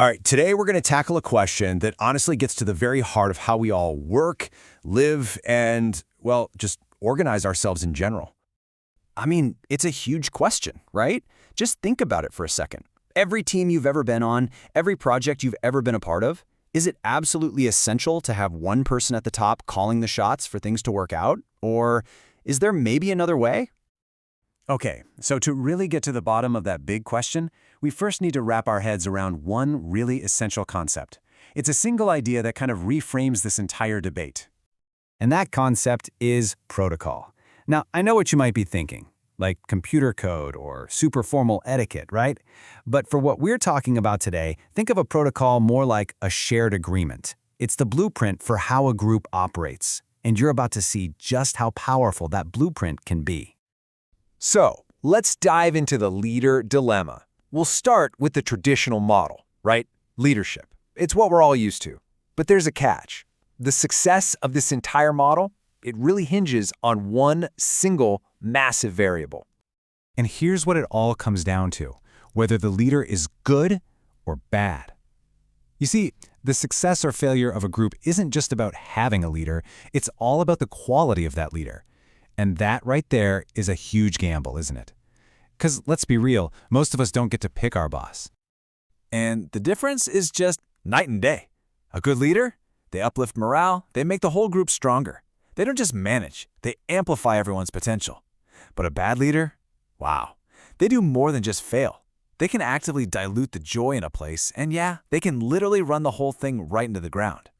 All right, today we're going to tackle a question that honestly gets to the very heart of how we all work, live, and, well, just organize ourselves in general. I mean, it's a huge question, right? Just think about it for a second. Every team you've ever been on, every project you've ever been a part of, is it absolutely essential to have one person at the top calling the shots for things to work out? Or is there maybe another way? Okay, so to really get to the bottom of that big question, we first need to wrap our heads around one really essential concept. It's a single idea that kind of reframes this entire debate. And that concept is protocol. Now, I know what you might be thinking, like computer code or super formal etiquette, right? But for what we're talking about today, think of a protocol more like a shared agreement. It's the blueprint for how a group operates, and you're about to see just how powerful that blueprint can be. So, let's dive into the leader dilemma. We'll start with the traditional model, right? Leadership. It's what we're all used to. But there's a catch. The success of this entire model, it really hinges on one single massive variable. And here's what it all comes down to, whether the leader is good or bad. You see, the success or failure of a group isn't just about having a leader, it's all about the quality of that leader. And that right there is a huge gamble, isn't it? Because let's be real, most of us don't get to pick our boss. And the difference is just night and day. A good leader, they uplift morale, they make the whole group stronger. They don't just manage, they amplify everyone's potential. But a bad leader, wow, they do more than just fail. They can actively dilute the joy in a place, and yeah, they can literally run the whole thing right into the ground.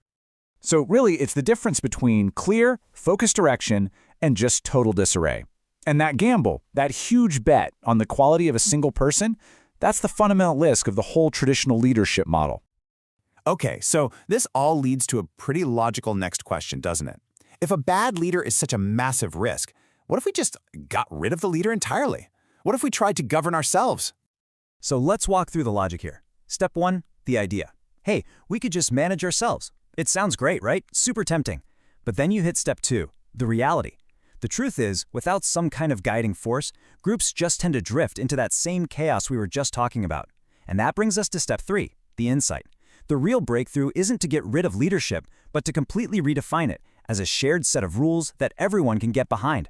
So really, it's the difference between clear, focused direction and just total disarray. And that gamble, that huge bet on the quality of a single person, that's the fundamental risk of the whole traditional leadership model. Okay, so this all leads to a pretty logical next question, doesn't it? If a bad leader is such a massive risk, what if we just got rid of the leader entirely? What if we tried to govern ourselves? So let's walk through the logic here. Step 1, the idea. Hey, we could just manage ourselves. It sounds great, right? Super tempting. But then you hit step 2, the reality. The truth is, without some kind of guiding force, groups just tend to drift into that same chaos we were just talking about. And that brings us to step 3, the insight. The real breakthrough isn't to get rid of leadership, but to completely redefine it as a shared set of rules that everyone can get behind.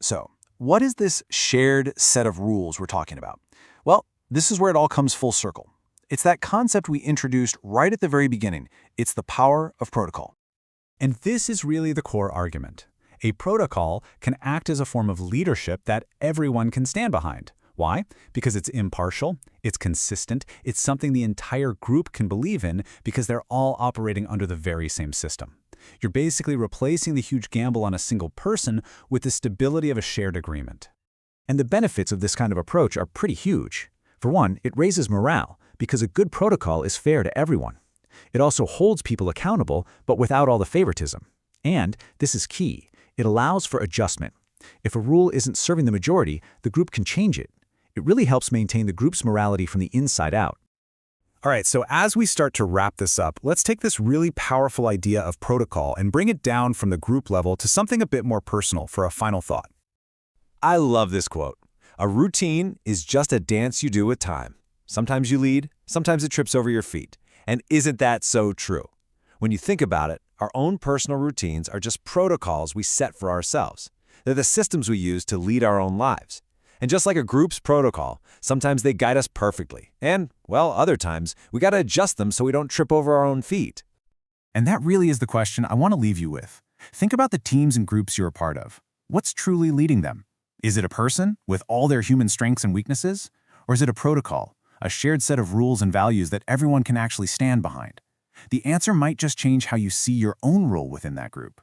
So, what is this shared set of rules we're talking about? Well, this is where it all comes full circle. It's that concept we introduced right at the very beginning. It's the power of protocol. And this is really the core argument. A protocol can act as a form of leadership that everyone can stand behind. Why? Because it's impartial, it's consistent, it's something the entire group can believe in because they're all operating under the very same system. You're basically replacing the huge gamble on a single person with the stability of a shared agreement. And the benefits of this kind of approach are pretty huge. For one, it raises morale because a good protocol is fair to everyone. It also holds people accountable, but without all the favoritism. And, this is key, it allows for adjustment. If a rule isn't serving the majority, the group can change it. It really helps maintain the group's morality from the inside out. All right, so as we start to wrap this up, let's take this really powerful idea of protocol and bring it down from the group level to something a bit more personal for a final thought. I love this quote. A routine is just a dance you do with time. Sometimes you lead, sometimes it trips over your feet. And isn't that so true? When you think about it, our own personal routines are just protocols we set for ourselves. They're the systems we use to lead our own lives. And just like a group's protocol, sometimes they guide us perfectly. And, well, other times, we got to adjust them so we don't trip over our own feet. And that really is the question I want to leave you with. Think about the teams and groups you're a part of. What's truly leading them? Is it a person with all their human strengths and weaknesses? Or is it a protocol, a shared set of rules and values that everyone can actually stand behind? The answer might just change how you see your own role within that group.